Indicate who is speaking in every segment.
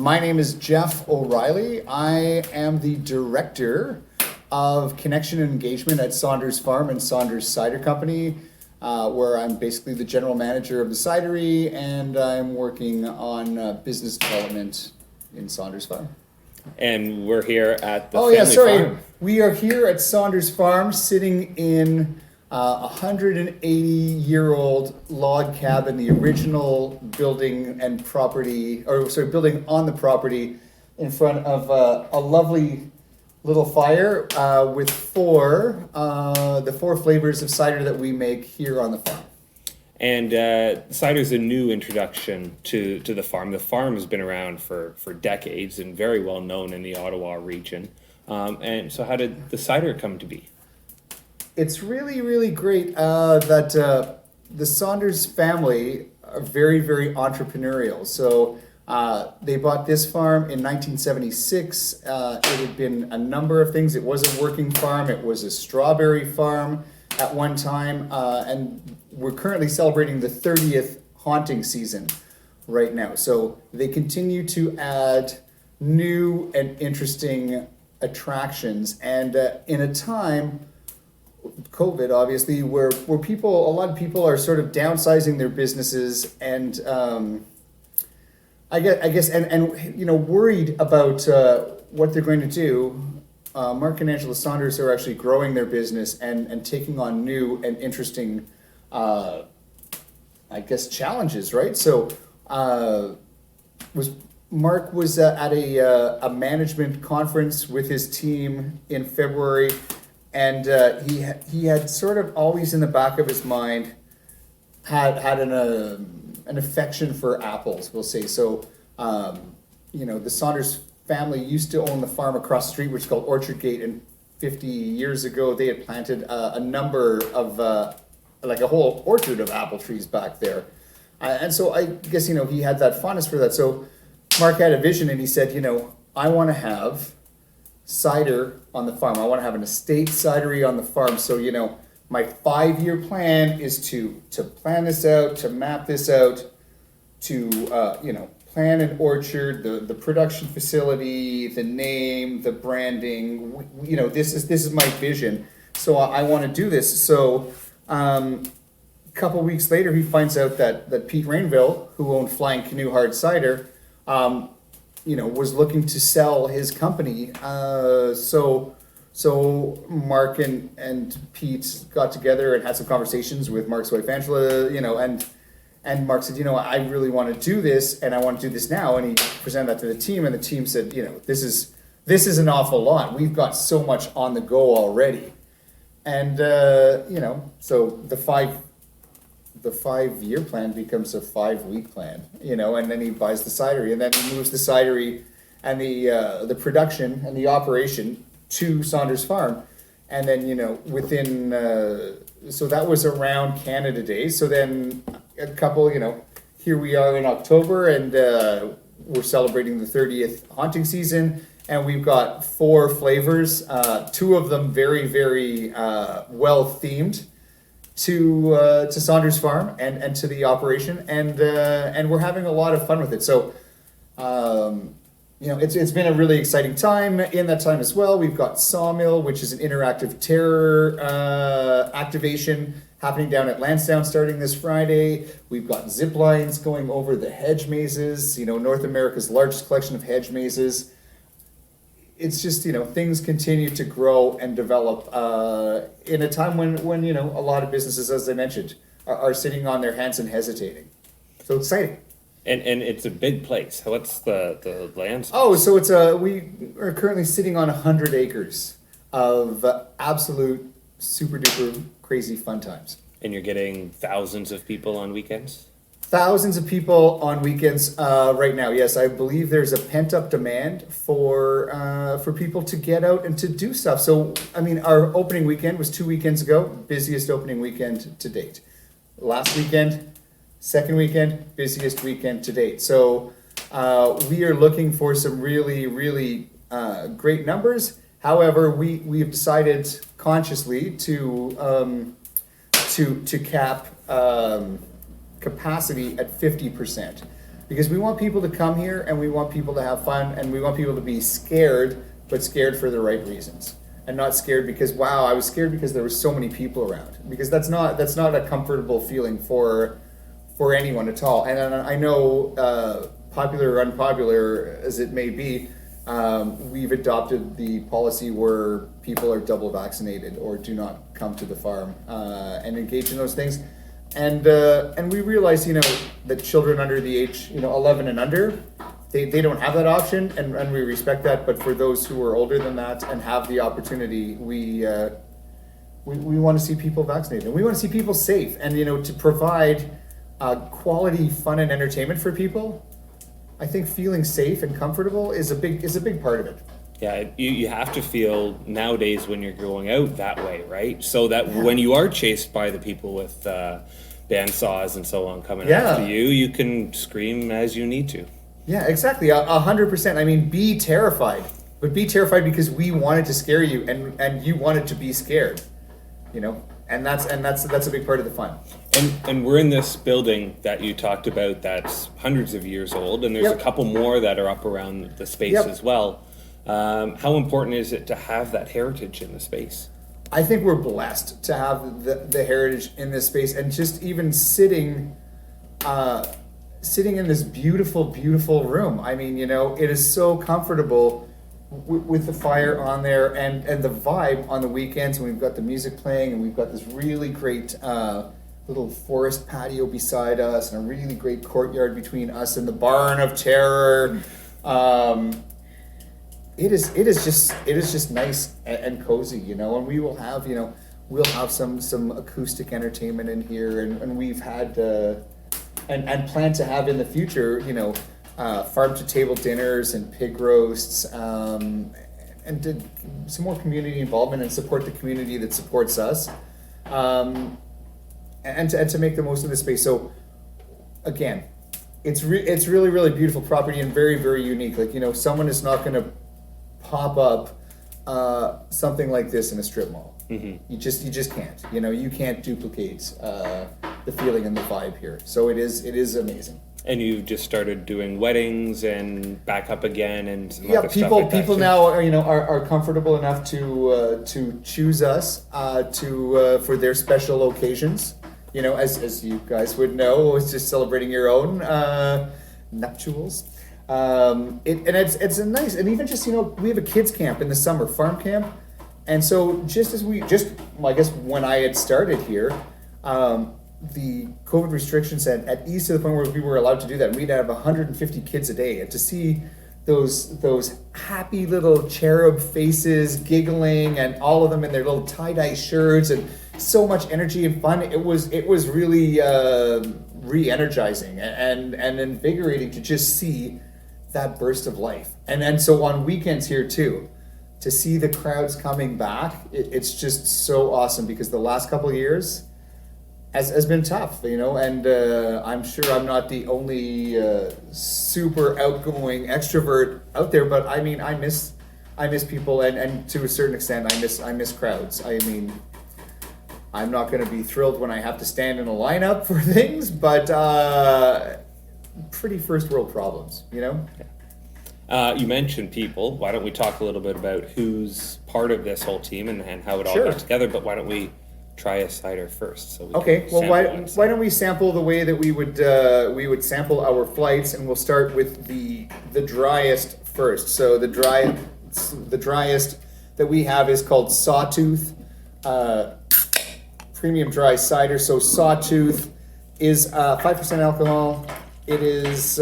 Speaker 1: My name is Jeff O'Reilly. I am the Director of Connection and Engagement at Saunders Farm and Sunders Cider Company, where I'm basically the General Manager of the cidery, and I'm working on business development in Saunders Farm.
Speaker 2: And we're here at the family farm.
Speaker 1: We are here at Saunders Farm, sitting in a 180-year-old log cabin, the original building and property, building on the property, in front of a lovely little fire with the four flavors of cider that we make here on the farm.
Speaker 2: And cider is a new introduction to the farm. The farm has been around for decades and very well known in the Ottawa region. And so how did the cider come to be?
Speaker 1: It's really, really great that the Saunders family are very, very entrepreneurial. So they bought this farm in 1976. It had been a number of things. It was a working farm. It was a strawberry farm at one time. And we're currently celebrating the 30th haunting season right now. So they continue to add new and interesting attractions. And in a time, COVID obviously, where a lot of people are sort of downsizing their businesses and I guess worried about what they're going to do. Mark and Angela Saunders are actually growing their business and taking on new and interesting challenges, right? So Mark was at a management conference with his team in February. And he had sort of always in the back of his mind had an affection for apples, we'll say. So, the Saunders family used to own the farm across the street, which is called Orchard Gate. And 50 years ago, they had planted a number of, like a whole orchard of apple trees back there. And so I guess, he had that fondness for that. So Mark had a vision and he said, I want to have cider on the farm. I want to have an estate cidery on the farm. So, my 5-year plan is to plan this out, to map this out, to, plan an orchard, the production facility, the name, the branding, this is my vision. So I want to do this. So, a couple weeks later, he finds out that Pete Rainville, who owned Flying Canoe Hard Cider, was looking to sell his company. So Mark and Pete got together and had some conversations with Mark's wife Angela, and Mark said, I really want to do this and I want to do this now. And he presented that to the team and the team said, this is an awful lot. We've got so much on the go already. And, so the 5-year plan becomes a 5-week plan, and then he buys the cidery and then he moves the cidery and the production and the operation to Saunders Farm. And then, so that was around Canada Day. So then a couple, here we are in October and we're celebrating the 30th haunting season. And we've got 4 flavors, 2 of them very, very well themed to Saunders Farm and to the operation, and we're having a lot of fun with it. So, it's been a really exciting time. In that time as well, we've got Sawmill, which is an interactive terror activation happening down at Lansdowne starting this Friday. We've got zip lines going over the hedge mazes. North America's largest collection of hedge mazes. It's just, things continue to grow and develop in a time when a lot of businesses, as I mentioned, are sitting on their hands and hesitating. So exciting.
Speaker 2: And it's a big place. What's the land space?
Speaker 1: Oh, so we are currently sitting on 100 acres of absolute super duper crazy fun times.
Speaker 2: And you're getting thousands of people on weekends?
Speaker 1: Thousands of people on weekends right now. Yes, I believe there's a pent-up demand for people to get out and to do stuff. So, our opening weekend was 2 weekends ago, busiest opening weekend to date. Last weekend, second weekend, busiest weekend to date. So, we are looking for some really, really great numbers. However, we have decided consciously to cap capacity at 50%. because we want people to come here and we want people to have fun and we want people to be scared, but scared for the right reasons. And not scared because, wow, I was scared because there were so many people around. Because that's not a comfortable feeling for anyone at all. And I know, popular or unpopular as it may be, we've adopted the policy where people are double vaccinated or do not come to the farm and engage in those things. And we realize, that children under the age, 11 and under, they don't have that option, and we respect that. But for those who are older than that and have the opportunity, we want to see people vaccinated, and we want to see people safe, and to provide quality fun and entertainment for people. I think feeling safe and comfortable is a big part of it.
Speaker 2: Yeah, you have to feel nowadays when you're going out that way, right? So that when you are chased by the people with bandsaws and so on coming after you, you can scream as you need to.
Speaker 1: Yeah, exactly. 100%. I mean, be terrified, but be terrified because we wanted to scare you, and you wanted to be scared, and that's a big part of the fun.
Speaker 2: And we're in this building that you talked about that's hundreds of years old, and there's a couple more that are up around the space as well. How important is it to have that heritage in the space?
Speaker 1: I think we're blessed to have the heritage in this space, and just even sitting in this beautiful, beautiful room. I mean, it is so comfortable with the fire on there and the vibe on the weekends when we've got the music playing and we've got this really great little forest patio beside us and a really great courtyard between us and the barn of terror. It is just nice and cozy, and we will have, we'll have some acoustic entertainment in here, and we've had and plan to have in the future, farm to table dinners and pig roasts, and some more community involvement and support the community that supports us, and to make the most of the space. So again, it's really, really beautiful property and very, very unique. Like, someone is not going to pop up something like this in a strip mall. Mm-hmm. You just can't. You can't duplicate the feeling and the vibe here. So it is amazing. And
Speaker 2: you've just started doing weddings and back up again, and some other stuff like
Speaker 1: people
Speaker 2: that
Speaker 1: now are comfortable enough to choose us for their special occasions. As you guys would know, it's just celebrating your own nuptials. It's a nice, and even just we have a kids camp in the summer, farm camp, and so I guess when I had started here, the COVID restrictions had eased to the point where we were allowed to do that, and we'd have 150 kids a day, and to see those happy little cherub faces giggling, and all of them in their little tie-dye shirts, and so much energy and fun. It was really re-energizing and invigorating to just see that burst of life. And so on weekends here too, to see the crowds coming back, it's just so awesome, because the last couple of years has been tough, and I'm sure I'm not the only super outgoing extrovert out there, but I mean, I miss people, and to a certain extent I miss crowds. I mean, I'm not going to be thrilled when I have to stand in a lineup for things, but pretty first world problems,
Speaker 2: You mentioned people. Why don't we talk a little bit about who's part of this whole team and how it all got together? But why don't we try a cider first? So
Speaker 1: why don't we sample the way that we would sample our flights, and we'll start with the driest first. So the driest that we have is called Sawtooth. Premium dry cider. So Sawtooth is 5% alcohol. It is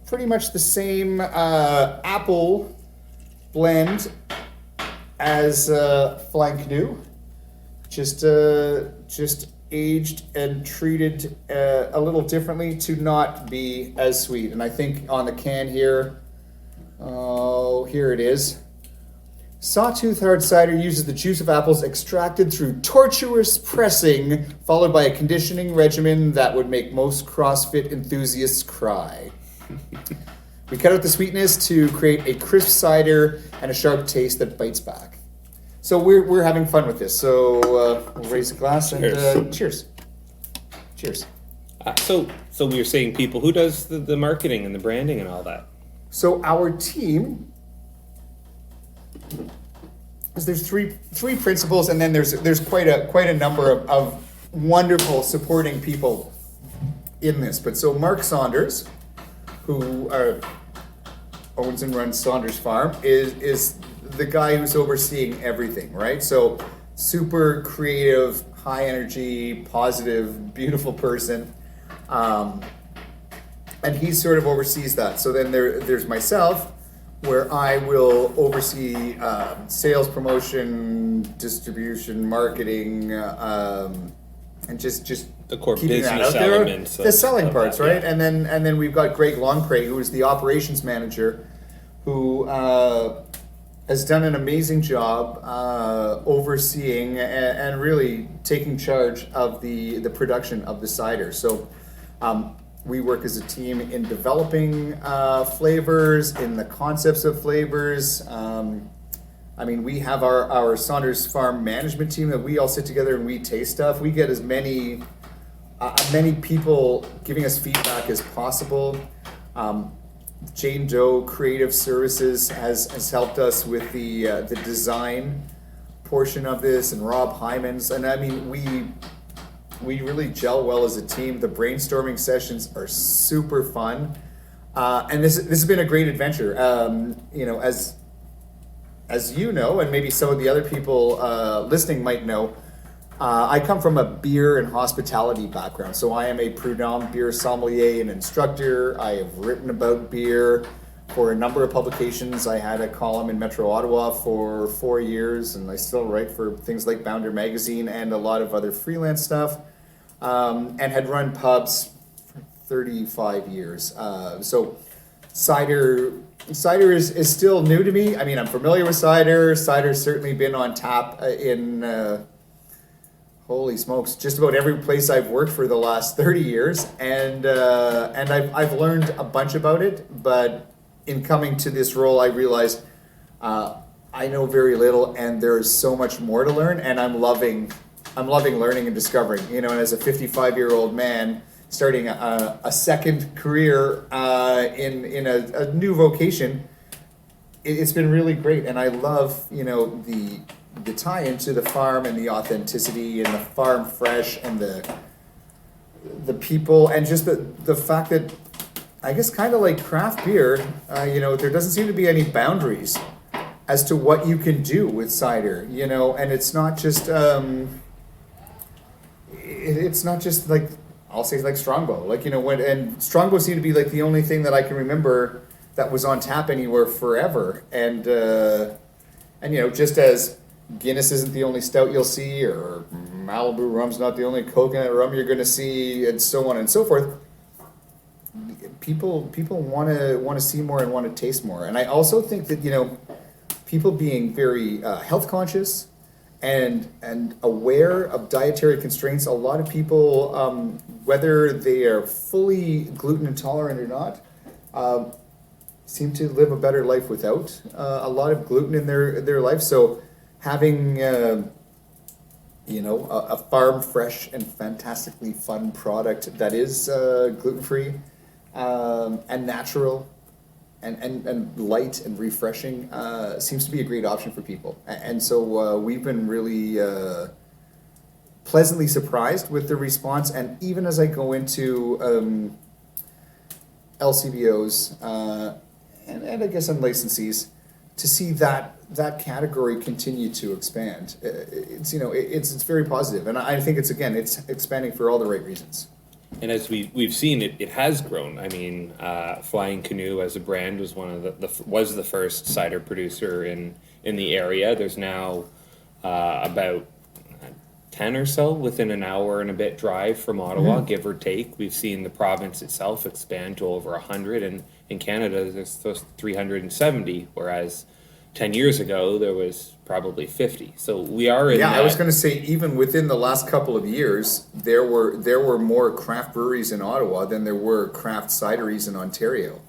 Speaker 1: pretty much the same apple blend as Flying Canoe, just aged and treated a little differently to not be as sweet. And I think on the can here, here it is. Sawtooth hard cider uses the juice of apples extracted through tortuous pressing, followed by a conditioning regimen that would make most CrossFit enthusiasts cry. We cut out the sweetness to create a crisp cider and a sharp taste that bites back. So we're having fun with this. So we'll raise a glass and cheers. Cheers.
Speaker 2: So we were saying people, who does the marketing and the branding and all that?
Speaker 1: So our team, there's three principals, and then there's quite a number of wonderful supporting people in this. But so Mark Saunders, who owns and runs Saunders Farm, is the guy who's overseeing everything, right? So super creative, high energy, positive, beautiful person. And he sort of oversees that. So then there's myself, where I will oversee sales, promotion, distribution, marketing, and just
Speaker 2: The core
Speaker 1: keeping that
Speaker 2: business
Speaker 1: out there.
Speaker 2: elements.
Speaker 1: The selling
Speaker 2: of
Speaker 1: parts,
Speaker 2: that,
Speaker 1: right?
Speaker 2: yeah.
Speaker 1: And then we've got Greg Longpre, who is the operations manager, who has done an amazing job overseeing and really taking charge of the production of the cider. So we work as a team in developing flavors, in the concepts of flavors. I mean, we have our Saunders Farm management team that we all sit together and we taste stuff. We get as many people giving us feedback as possible. Jane Doe Creative Services has helped us with the design portion of this, and Rob Hymans. And I mean, we really gel well as a team. The brainstorming sessions are super fun, and this has been a great adventure. You know, as you know, and maybe some of the other people listening might know, I come from a beer and hospitality background. So I am a Prud'homme beer sommelier and instructor. I have written about beer for a number of publications. I had a column in Metro Ottawa for 4 years, and I still write for things like Bounder Magazine and a lot of other freelance stuff, and had run pubs for 35 years. So cider is still new to me. I mean, I'm familiar with cider. Cider's certainly been on tap in holy smokes, just about every place I've worked for the last 30 years, and I've learned a bunch about it. But in coming to this role, I realized I know very little, and there is so much more to learn, and I'm loving learning and discovering. You know, and as a 55-year-old man starting a second career in a new vocation, it's been really great, and I love, you know, the tie into the farm and the authenticity and the farm fresh and the people, and just the fact that, I guess, kind of like craft beer, you know, there doesn't seem to be any boundaries as to what you can do with cider, you know, and it's not just like, I'll say, like Strongbow, like, you know, and Strongbow seemed to be like the only thing that I can remember that was on tap anywhere forever, and you know, just as Guinness isn't the only stout you'll see, or Malibu rum's not the only coconut rum you're going to see, and so on and so forth. People want to see more and want to taste more, and I also think that, you know, people being very health conscious and aware of dietary constraints. A lot of people, whether they are fully gluten intolerant or not, seem to live a better life without a lot of gluten in their life. So having you know, a farm fresh and fantastically fun product that is gluten free and natural and light and refreshing seems to be a great option for people. And so we've been really pleasantly surprised with the response. And even as I go into LCBOs and I guess on licensees, to see that category continue to expand, it's, you know, it's very positive, and I think it's expanding for all the right reasons.
Speaker 2: And as we've seen, it has grown. I mean, Flying Canoe as a brand was one of the first cider producer in the area. There's now about 10 or so within an hour and a bit drive from Ottawa, give or take. We've seen the province itself expand to over 100, and in Canada there's 370, whereas 10 years ago there was probably 50. So we are in
Speaker 1: I was going to say, even within the last couple of years, there were more craft breweries in Ottawa than there were craft cideries in Ontario.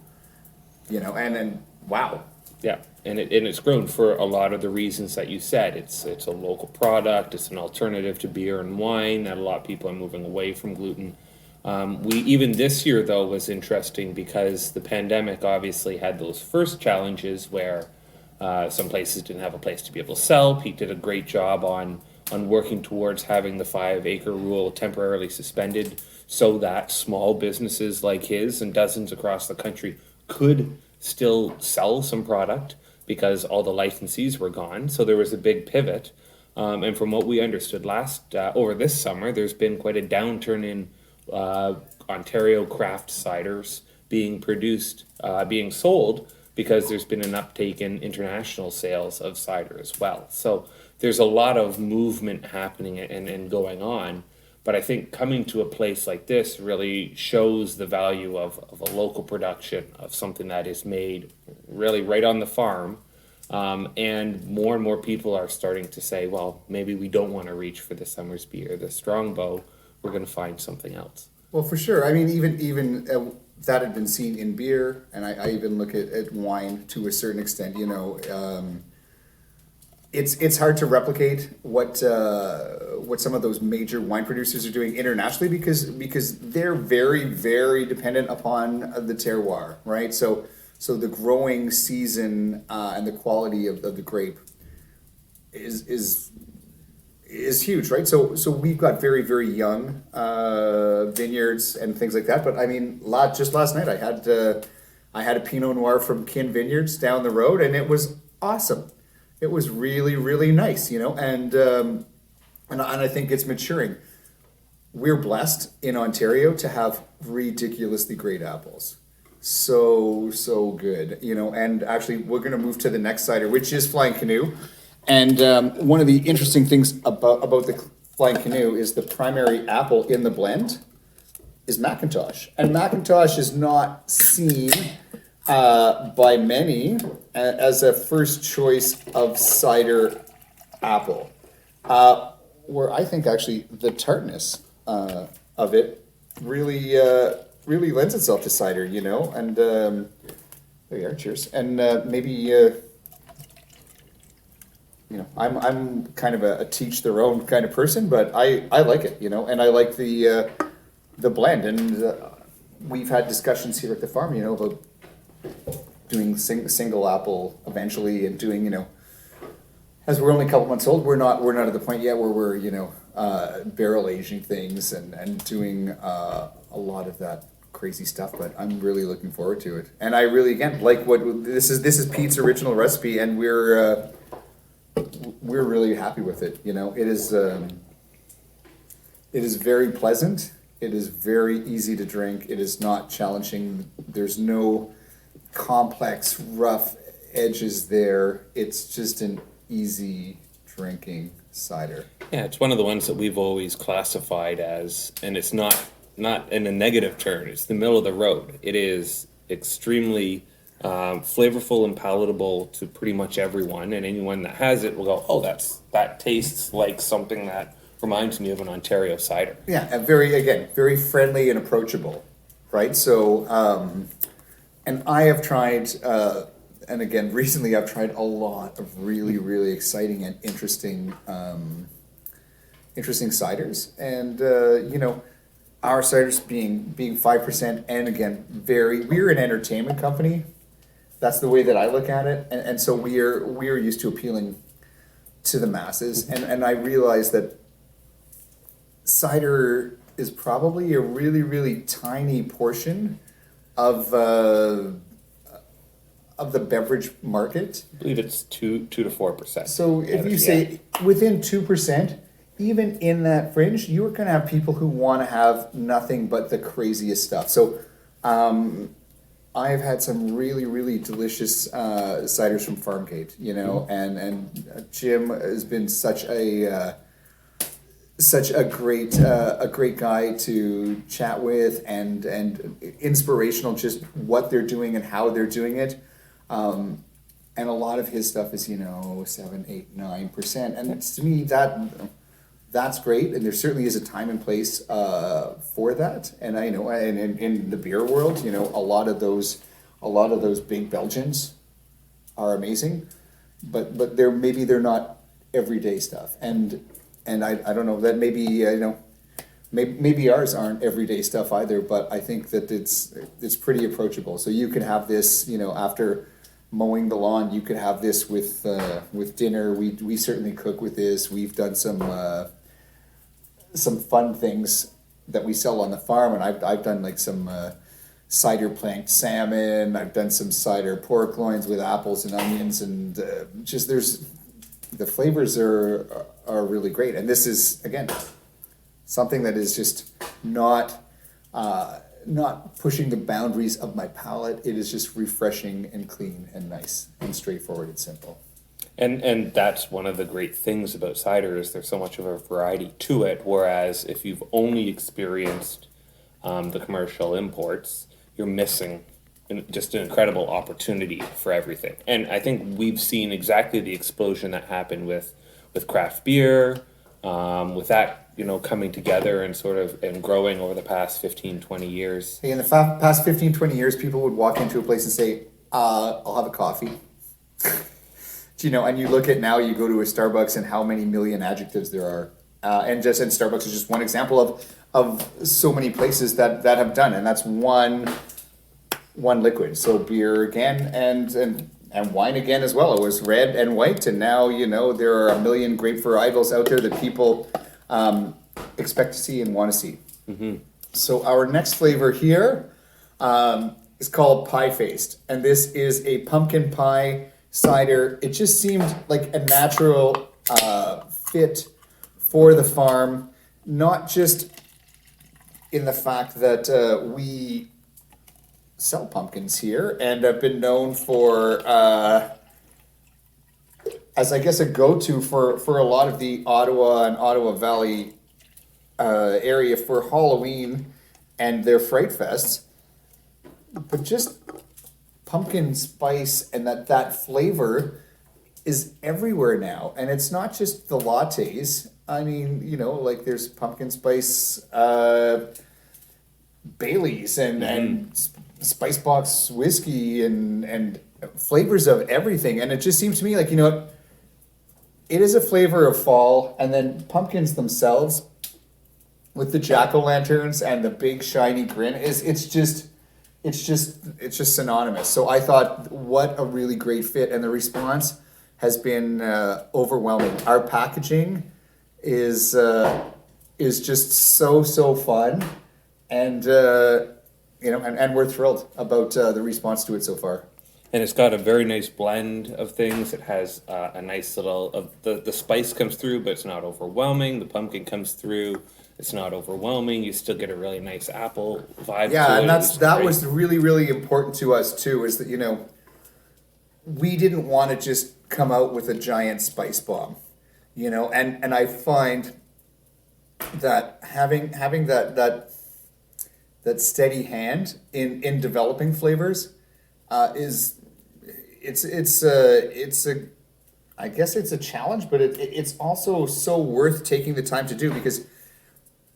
Speaker 1: You know, and wow.
Speaker 2: Yeah, and it's grown for a lot of the reasons that you said. It's a local product. It's an alternative to beer and wine. That a lot of people are moving away from gluten. We even this year though was interesting because the pandemic obviously had those first challenges where some places didn't have a place to be able to sell. Pete did a great job on working towards having the 5 acre rule temporarily suspended so that small businesses like his and dozens across the country could still sell some product because all the licensees were gone. So there was a big pivot. And from what we understood over this summer, there's been quite a downturn in Ontario craft ciders being produced, being sold, because there's been an uptake in international sales of cider as well. So there's a lot of movement happening and going on. But I think coming to a place like this really shows the value of a local production, of something that is made really right on the farm. And more people are starting to say, well, maybe we don't want to reach for the Somersby or the Strongbow. We're going to find something else.
Speaker 1: Well, for sure. I mean, even that had been seen in beer, and I even look at wine to a certain extent. You know, it's hard to replicate what some of those major wine producers are doing internationally because they're very, very dependent upon the terroir, right? So the growing season and the quality of the grape is huge, right? So we've got very, very young vineyards and things like that. But I mean, just last night I had a Pinot Noir from Kin Vineyards down the road, and it was awesome. It was really, really nice, you know, and I think it's maturing. We're blessed in Ontario to have ridiculously great apples. So good, you know, and actually we're going to move to the next cider, which is Flying Canoe. And one of the interesting things about the Flying Canoe is the primary apple in the blend is Macintosh. And Macintosh is not seen by many as a first choice of cider apple, where I think actually the tartness of it really lends itself to cider, you know. And there you are, cheers. And maybe you know, I'm kind of a teach their own kind of person, but I like it, you know, and I like the blend. And we've had discussions here at the farm, you know, about doing single apple eventually, and doing, you know, as we're only a couple months old, we're not at the point yet where we're, you know, barrel aging things and doing a lot of that crazy stuff. But I'm really looking forward to it, and I really, again, like what this is Pete's original recipe, and we're really happy with it. You know, it is very pleasant. It is very easy to drink. It is not challenging. There's no complex, rough edges there. It's just an easy drinking cider.
Speaker 2: Yeah, it's one of the ones that we've always classified as, and it's not in a negative turn. It's the middle of the road. It is extremely flavorful and palatable to pretty much everyone, and anyone that has it will go, oh, that tastes like something that reminds me of an Ontario cider.
Speaker 1: Yeah, and very friendly and approachable, right? So, and I have tried, and again, recently I've tried a lot of really, really exciting and interesting ciders, and you know, our ciders being 5%, and again, we're an entertainment company. That's the way that I look at it, and so we are used to appealing to the masses, and I realize that cider is probably a really, really tiny portion of the beverage market.
Speaker 2: I believe it's 2 to 4%.
Speaker 1: So if you say within 2%, even in that fringe, you are going to have people who want to have nothing but the craziest stuff. So I've had some really, really delicious ciders from Farmgate, you know, and Jim has been such a great guy to chat with, and inspirational, just what they're doing and how they're doing it. And a lot of his stuff is, you know, 7, 8, 9%. And to me, that's great. And there certainly is a time and place for that. And I know, and in the beer world, you know, a lot of those big Belgians are amazing, but they're not everyday stuff. And I don't know, that maybe, you know, maybe ours aren't everyday stuff either, but I think that it's pretty approachable. So you can have this, after mowing the lawn, you could have this with dinner. We certainly cook with this. We've done some fun things that we sell on the farm, and I've done like some cider planked salmon. I've done some cider pork loins with apples and onions, and the flavors are really great. And this is, again, something that is just not pushing the boundaries of my palate. It is just refreshing and clean and nice and straightforward and simple.
Speaker 2: And that's one of the great things about cider is there's so much of a variety to it. Whereas if you've only experienced the commercial imports, you're missing just an incredible opportunity for everything. And I think we've seen exactly the explosion that happened with craft beer, with that, coming together and growing over the past 15, 20 years.
Speaker 1: Hey, in the past 15, 20 years, people would walk into a place and say, I'll have a coffee. And you look at now, you go to a Starbucks and how many million adjectives there are. And Starbucks is just one example of so many places that have done. And that's one liquid. So beer again and wine again as well. It was red and white. And now, there are a million grape varietals out there that people expect to see and want to see. Mm-hmm. So our next flavor here is called Pie Faced, and this is a pumpkin pie cider. It just seemed like a natural fit for the farm, not just in the fact that we sell pumpkins here and have been known for as I guess a go-to for a lot of the Ottawa and Ottawa Valley area for Halloween and their Fright Fests, but just pumpkin spice and that flavor is everywhere now. And it's not just the lattes. I mean, like there's pumpkin spice Baileys and spice box whiskey and flavors of everything. And it just seems to me like, it is a flavor of fall, and then pumpkins themselves with the jack-o'-lanterns and the big shiny grin it's just synonymous. So I thought, what a really great fit, and the response has been overwhelming. Our packaging is just so fun, and and we're thrilled about the response to it so far.
Speaker 2: And it's got a very nice blend of things. It has a nice little the spice comes through, but it's not overwhelming. The pumpkin comes through, it's not overwhelming. You still get a really nice apple vibe.
Speaker 1: Yeah,
Speaker 2: to
Speaker 1: and
Speaker 2: it.
Speaker 1: that was really, really important to us too. Is that we didn't want to just come out with a giant spice bomb, and I find that having that steady hand in developing flavors it's a challenge, but it's also so worth taking the time to do, because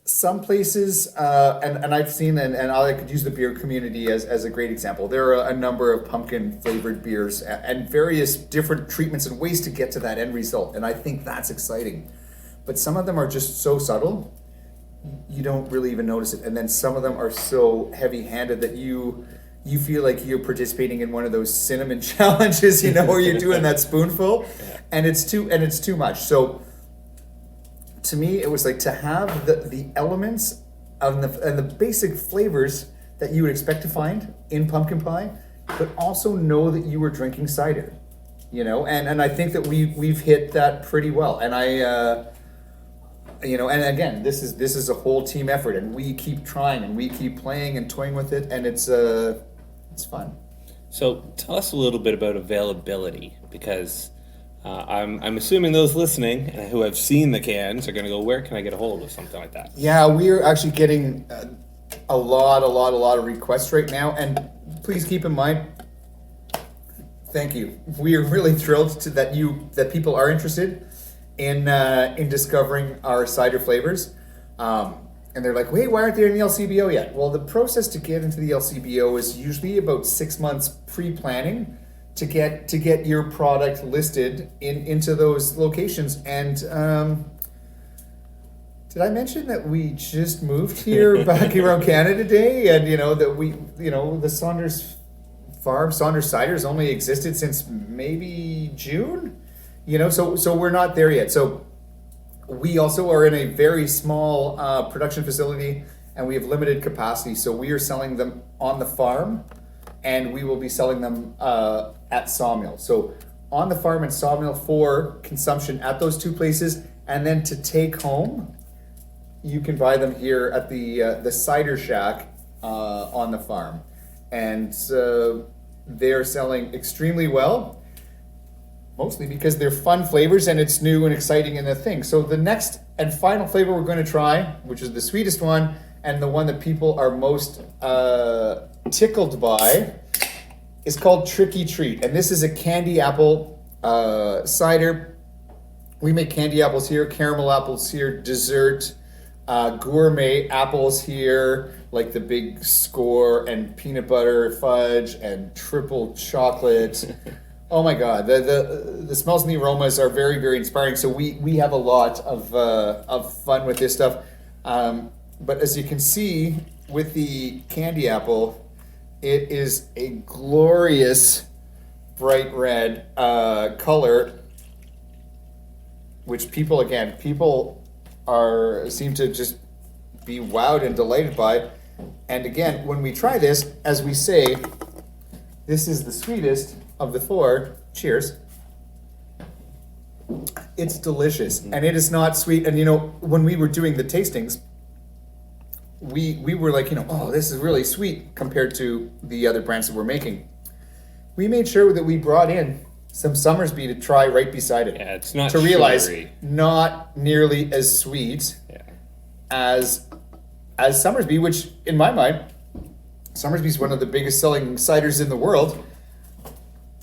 Speaker 1: some places and I've seen and I could use the beer community as a great example. There are a number of pumpkin flavored beers and various different treatments and ways to get to that end result, and I think that's exciting. But some of them are just so subtle you don't really even notice it, and then some of them are so heavy-handed that you feel like you're participating in one of those cinnamon challenges, where you're doing that spoonful, and it's too much. So to me, it was like to have the elements and the basic flavors that you would expect to find in pumpkin pie, but also know that you were drinking cider, and I think that we've hit that pretty well. And and again, this is a whole team effort, and we keep trying and we keep playing and toying with it, and it's fun.
Speaker 2: So tell us a little bit about availability, because I'm assuming those listening who have seen the cans are going to go, where can I get a hold of something like that?
Speaker 1: Yeah, we are actually getting a lot of requests right now, and please keep in mind, thank you. We are really thrilled that people are interested in discovering our cider flavors. And they're like, wait, why aren't they in the LCBO yet? Well, the process to get into the LCBO is usually about 6 months pre-planning to get your product listed into those locations. And Did I mention that we just moved here back around Canada Day, and that the Saunders Farm, Saunders Cider, has only existed since maybe June, so we're not there yet. So we also are in a very small production facility, and we have limited capacity. So we are selling them on the farm, and we will be selling them at Sawmill. So on the farm and Sawmill for consumption at those two places, and then to take home, you can buy them here at the Cider Shack on the farm. And they're selling extremely well, mostly because they're fun flavors and it's new and exciting in the thing. So the next and final flavor we're going to try, which is the sweetest one and the one that people are most tickled by, is called Tricky Treat. And this is a candy apple cider. We make candy apples here, caramel apples here, dessert, gourmet apples here, like the big score, and peanut butter fudge and triple chocolate. Oh my God, the smells and the aromas are very, very inspiring. So we have a lot of fun with this stuff. But as you can see with the candy apple, it is a glorious bright red color, which people seem to just be wowed and delighted by. And again, when we try this, as we say, this is the sweetest of the four. Cheers. It's delicious, and it is not sweet. And when we were doing the tastings, we were like, oh, this is really sweet compared to the other brands that we're making. We made sure that we brought in some Somersby to try right beside it.
Speaker 2: Yeah, it's not
Speaker 1: to realize
Speaker 2: sugary.
Speaker 1: Not nearly as sweet as Somersby, which in my mind, Somersby is one of the biggest selling ciders in the world.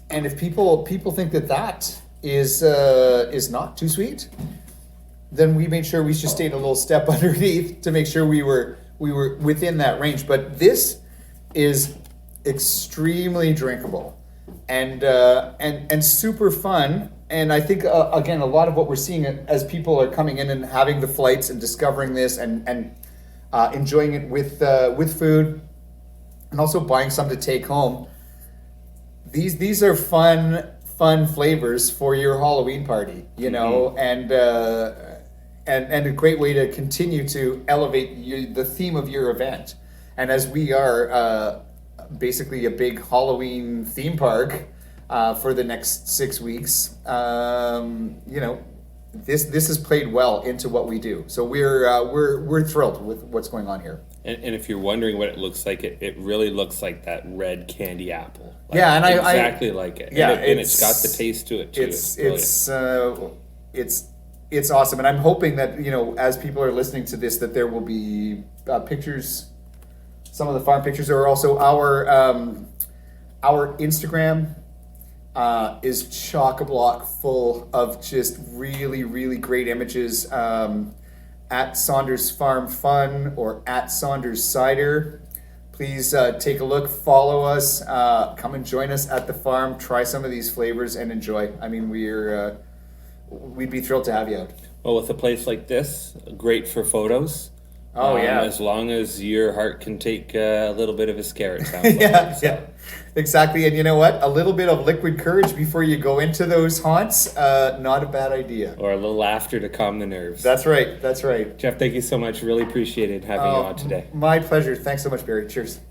Speaker 1: And if people think that is not too sweet, then we made sure we just stayed a little step underneath to make sure we were within that range. But this is extremely drinkable and super fun. And I think again, a lot of what we're seeing as people are coming in and having the flights and discovering this and enjoying it with food, and also buying some to take home. These are fun flavors for your Halloween party, and a great way to continue to elevate the theme of your event. And as we are basically a big Halloween theme park for the next 6 weeks, this has played well into what we do. So we're thrilled with what's going on here.
Speaker 2: And if you're wondering what it looks like, it really looks like that red candy apple.
Speaker 1: Yeah, and
Speaker 2: exactly like it.
Speaker 1: Yeah,
Speaker 2: and it's got the taste to it too.
Speaker 1: It's awesome, and I'm hoping that as people are listening to this, that there will be pictures. Some of the farm pictures are also our Instagram is chock-a-block full of just really, really great images. At Saunders Farm Fun or at Saunders Cider. Please take a look, follow us, come and join us at the farm, try some of these flavors and enjoy. I mean, we'd be thrilled to have you out.
Speaker 2: Well, with a place like this, great for photos.
Speaker 1: Oh, yeah.
Speaker 2: As long as your heart can take a little bit of a scare, it sounds like.
Speaker 1: Yeah, exactly. And you know what? A little bit of liquid courage before you go into those haunts, not a bad idea.
Speaker 2: Or a little laughter to calm the nerves.
Speaker 1: That's right.
Speaker 2: Jeff, thank you so much. Really appreciated having you on today.
Speaker 1: My pleasure. Thanks so much, Barry. Cheers.